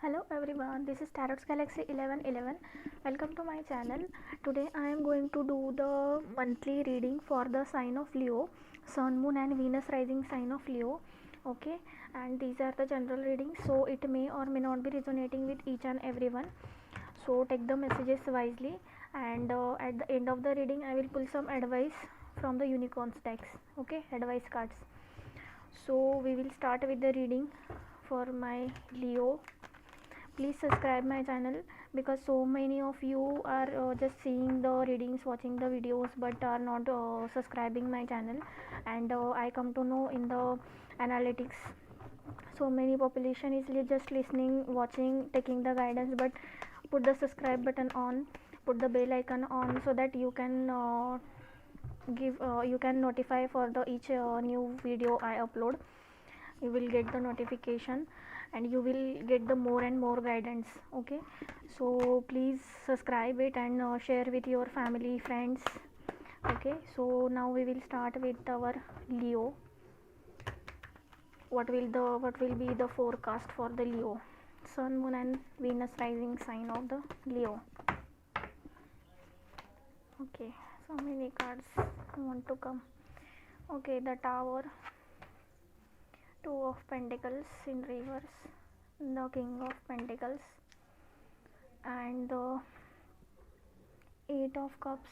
Hello everyone, this is Tarot's Galaxy 1111. Welcome to my channel. Today I am going to do the monthly reading for the sign of Leo, Sun, Moon and Venus rising sign of Leo. Okay, and these are the general readings, so it may or may not be resonating with each and everyone. So take the messages wisely, and at the end of the reading I will pull some advice from the unicorns decks. Okay, advice cards. So we will start with the reading for my Leo. Please subscribe my channel because so many of you are just seeing the readings, watching the videos, but are not subscribing my channel. And I come to know in the analytics, so many population is just listening, watching, taking the guidance, but put the subscribe button on, put the bell icon on, so that you can you can notify for the each new video I upload. You will get the notification and you will get the more and more guidance. Okay, so please subscribe it and share with your family, friends. Okay, so now we will start with our Leo. What will be the forecast for the Leo, Sun, Moon and Venus rising sign of the Leo? Okay, so many cards want to come. Okay, the Tower, Two of Pentacles in reverse, the King of Pentacles and the Eight of Cups.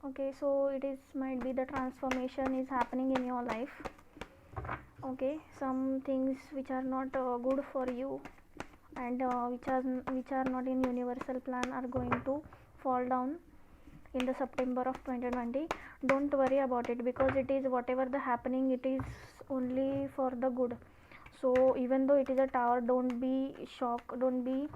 Okay, so it is might be the transformation is happening in your life. Okay, some things which are not good for you and which are not in universal plan are going to fall down in the September of 2020. Don't worry about it, because it is whatever the happening, it is only for the good. So even though it is a tower, don't be shocked, don't be,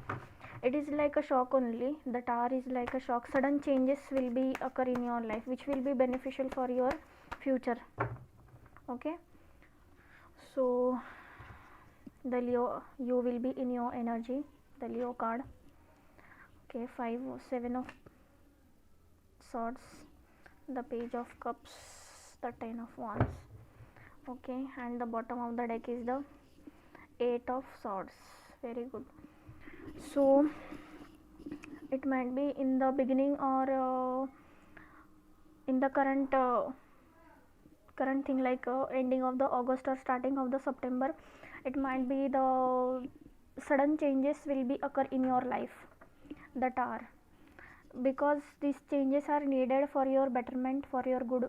it is like a shock only. The tower is like a shock. Sudden changes will be occur in your life which will be beneficial for your future. Okay, so the Leo, you will be in your energy, the Leo card. Okay, 7 of Swords, the Page of Cups, the 10 of Wands. Okay, and the bottom of the deck is the Eight of Swords. Very good. So it might be in the beginning or in the current thing, like ending of the August or starting of the September, it might be the sudden changes will be occur in your life, the Tower, because these changes are needed for your betterment, for your good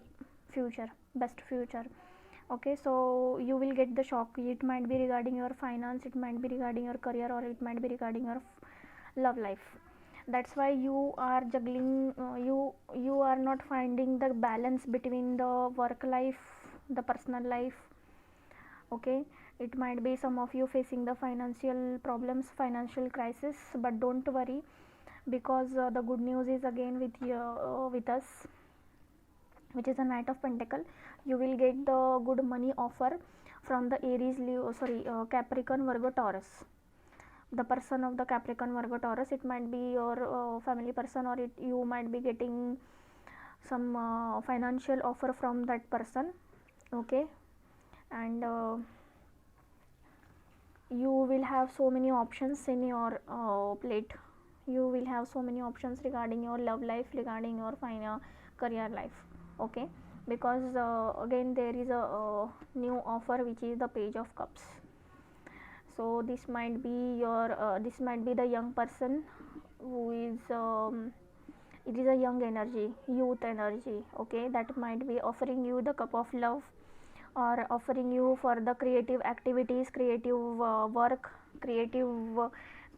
future, best future. Okay, so you will get the shock. It might be regarding your finance, it might be regarding your career, or it might be regarding your love life. That's why you are juggling, you are not finding the balance between the work life, the personal life. Okay, it might be some of you facing the financial problems, financial crisis, but don't worry, because the good news is again with us, which is a Knight of Pentacle. You will get the good money offer from the Aries, Leo, Capricorn, Virgo, Taurus. The person of the Capricorn, Virgo, Taurus, it might be your family person, or you might be getting some financial offer from that person. Okay, and you will have so many options in your plate. You will have so many options regarding your love life, regarding your career life. Okay, because again there is a new offer, which is the Page of Cups. So this might be your this might be the young person who is it is a young energy, youth energy. Okay, that might be offering you the cup of love, or offering you for the creative activities, creative work, creative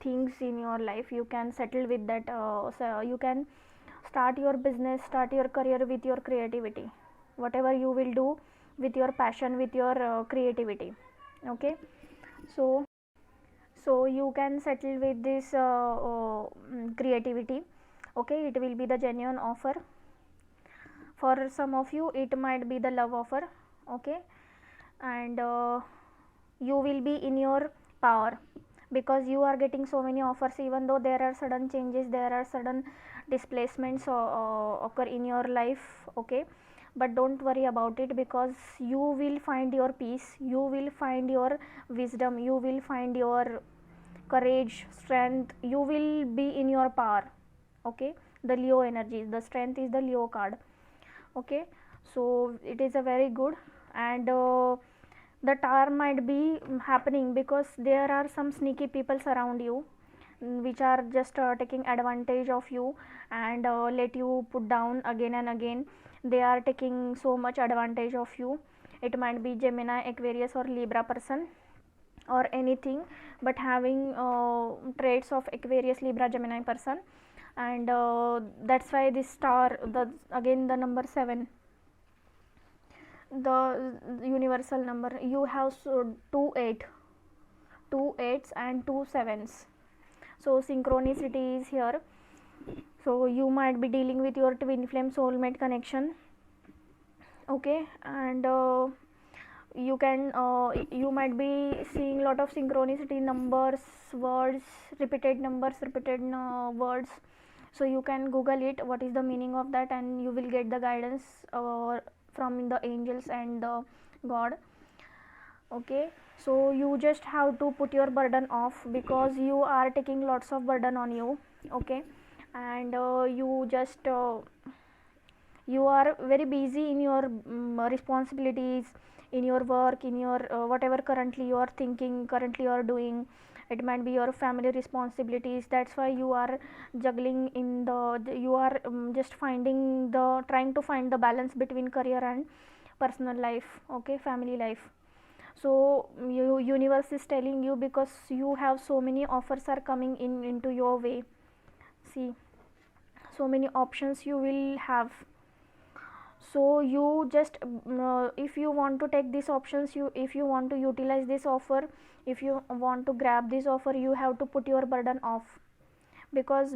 things in your life. You can settle with that, so you can start your business, start your career with your creativity, whatever you will do with your passion, with your creativity. Okay, so you can settle with this creativity. Okay, it will be the genuine offer. For some of you it might be the love offer. Okay, and you will be in your power, because you are getting so many offers. Even though there are sudden changes, there are sudden displacements occur in your life. Okay, but don't worry about it, because you will find your peace, you will find your wisdom, you will find your courage, strength. You will be in your power. Okay, the Leo energy, the strength is the Leo card. Okay, so it is a very good. And the tower might be happening because there are some sneaky people around you, which are just taking advantage of you and let you put down again and again. They are taking so much advantage of you. It might be Gemini, Aquarius or Libra person or anything, but having traits of Aquarius, Libra, Gemini person. And that's why this star, the again the number 7, the universal number, you have two 8s and two 7s, so synchronicity is here. So you might be dealing with your twin flame soulmate connection. Okay, and you might be seeing lot of synchronicity, numbers, words, repeated numbers, repeated words. So you can google it, what is the meaning of that, and you will get the guidance from the angels and the god. Okay, so you just have to put your burden off, because you are taking lots of burden on you. Okay, and you are very busy in your responsibilities, in your work, in your whatever currently you are thinking, currently you are doing. It might be your family responsibilities. That's why you are juggling in you are just trying to find the balance between career and personal life. Okay, family life. So universe is telling you, because you have so many offers are coming into your way. See, so many options you will have. So you just if you want to take these options, if you want to utilize this offer, if you want to grab this offer, you have to put your burden off, because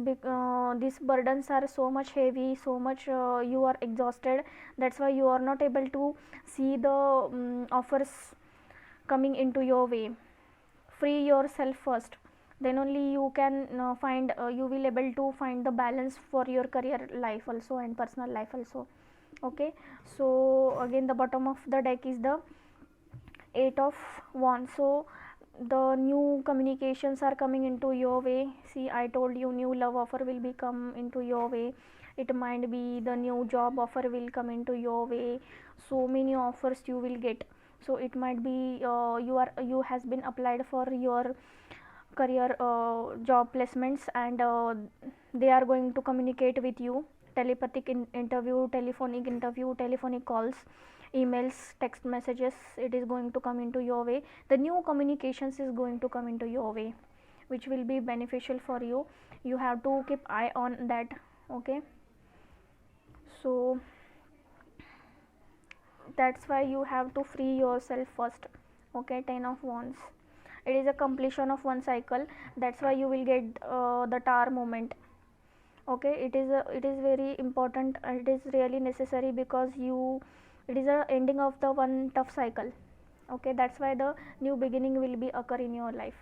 these burdens are so much heavy, so much you are exhausted. That's why you are not able to see the offers coming into your way. Free yourself first, then only you can you will able to find the balance for your career life also and personal life also. Okay, so again the bottom of the deck is the 8 of wands. So the new communications are coming into your way. See, I told you, new love offer will be come into your way. It might be the new job offer will come into your way. So many offers you will get. So it might be you has been applied for your career job placements, and they are going to communicate with you. Telepathic interview, telephonic interview, telephonic calls, emails, text messages, it is going to come into your way. The new communications is going to come into your way, which will be beneficial for you. You have to keep eye on that. Okay, so that's why you have to free yourself first. Okay, 10 of wands, it is a completion of one cycle. That's why you will get the tower moment. Okay, it is very important, it is really necessary, because it is a ending of the one tough cycle. Okay, that's why the new beginning will be occur in your life.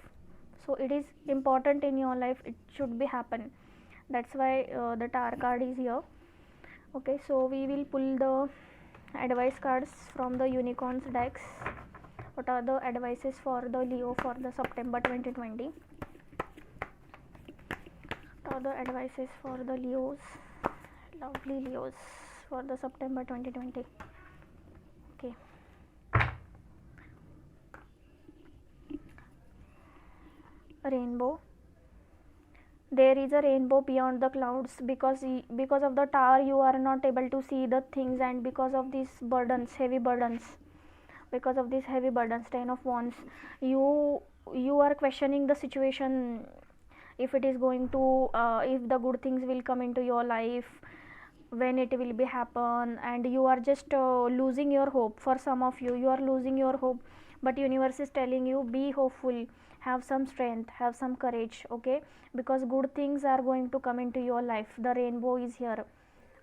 So it is important in your life, it should be happen. That's why the tower card is here. Okay, so we will pull the advice cards from the unicorns decks. What are the advices for the Leo for the September 2020? What are the advices for the Leos, lovely Leos, for the September 2020? Okay, rainbow. There is a rainbow beyond the clouds, because of the tower you are not able to see the things, and because of these burdens, heavy burdens, because of these heavy burdens, 10 of wands, you are questioning the situation, if it is going to if the good things will come into your life, when it will be happen, and you are just losing your hope. For some of you are losing your hope, but universe is telling you, be hopeful, have some strength, have some courage. Okay, because good things are going to come into your life. The rainbow is here.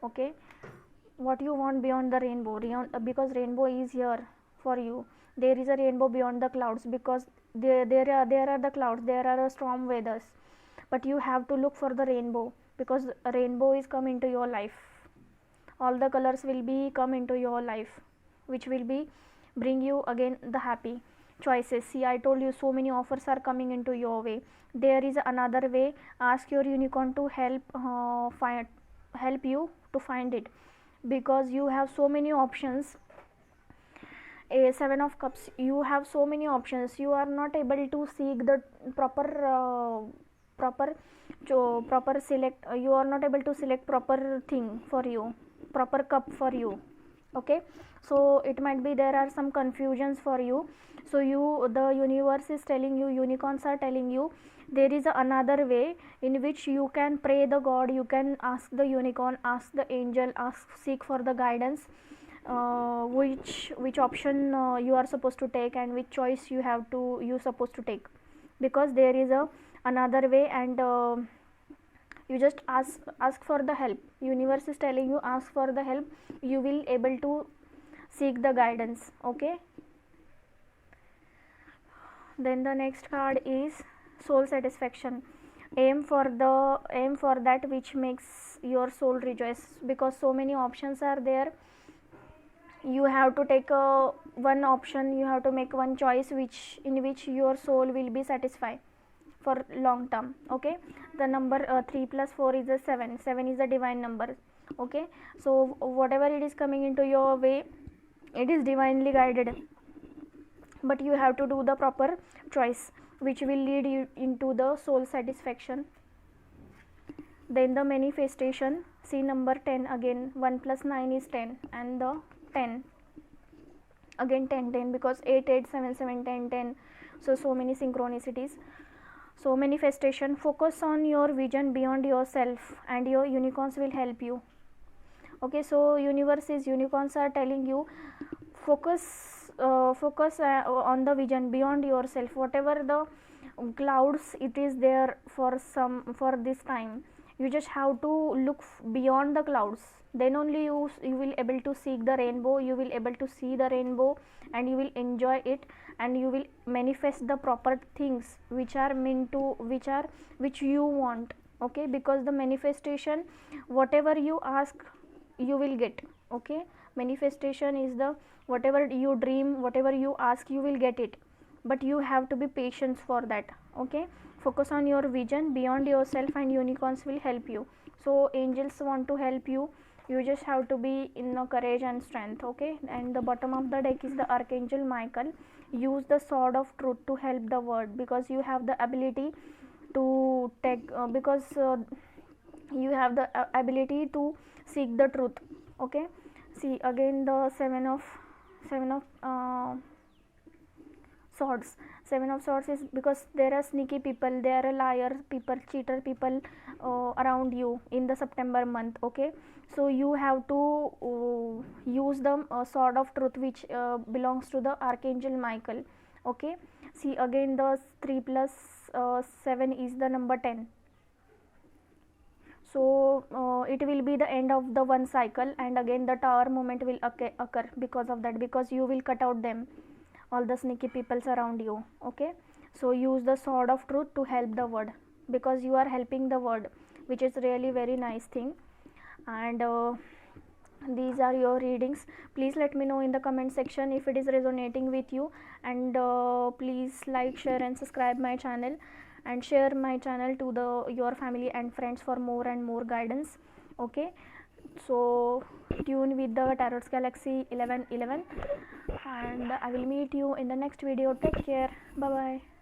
Okay, what you want beyond the rainbow, because rainbow is here for you. There is a rainbow beyond the clouds, because there are the clouds, there are storm weathers, but you have to look for the rainbow, because a rainbow is come into your life. All the colors will be come into your life, which will be bring you again the happy. choices. See, I told you so many offers are coming into your way. There is another way. Ask your unicorn to help you to find it, because you have so many options. A seven of cups, you have so many options, you are not able to seek the proper proper proper select, you are not able to select proper thing for you, proper cup for you. Okay, so it might be there are some confusions for you. So the universe is telling you, unicorns are telling you, there is another way in which you can pray the god, you can ask the unicorn, ask the angel, seek for the guidance, which option you are supposed to take, and which choice you supposed to take, because there is another way. And you just ask for the help. Universe is telling you, ask for the help, you will able to seek the guidance. Okay, then the next card is soul satisfaction. Aim for that which makes your soul rejoice, because so many options are there. You have to take one option, you have to make one choice in which your soul will be satisfied for long term. Okay, the number 3 plus 4 is a 7. 7 is a divine number. Okay, so whatever it is coming into your way, it is divinely guided, but you have to do the proper choice which will lead you into the soul satisfaction. Then the manifestation, see number 10 again, 1 plus 9 is 10, and the 10 again, 10 10, because 8 8 7 7 10 10, so many synchronicities. So manifestation, focus on your vision beyond yourself and your unicorns will help you. Okay, so unicorns are telling you, focus on the vision beyond yourself, whatever the clouds it is there for this time, you just have to look beyond the clouds, then only you will able to seek the rainbow, you will able to see the rainbow, and you will enjoy it, and you will manifest the proper things which are meant to which you want. Okay, because the manifestation, whatever you ask you will get. Okay, manifestation is the whatever you dream, whatever you ask, you will get it, but you have to be patient for that. Okay, focus on your vision beyond yourself and unicorns will help you. So angels want to help you, you just have to be in courage and strength. Okay, and the bottom of the deck is the Archangel Michael. Use the sword of truth to help the world, because you have the ability to take because you have the ability to seek the truth. Okay, see again the seven of swords. Seven of swords is because there are sneaky people, there are liar people, cheater people around you in the September month. Okay, so you have to use the sword of truth which belongs to the Archangel Michael. Okay, see again the 3 plus 7 is the number 10. So it will be the end of the one cycle, and again the tower moment will occur because of that, because you will cut out them, all the sneaky peoples around you. Okay, so use the sword of truth to help the world, because you are helping the world, which is really very nice thing. And these are your readings. Please let me know in the comment section if it is resonating with you, and please like, share and subscribe my channel, and share my channel to your family and friends for more and more guidance. Okay, so tune with the Tarot's Galaxy 1111, and I will meet you in the next video. Take care. Bye bye.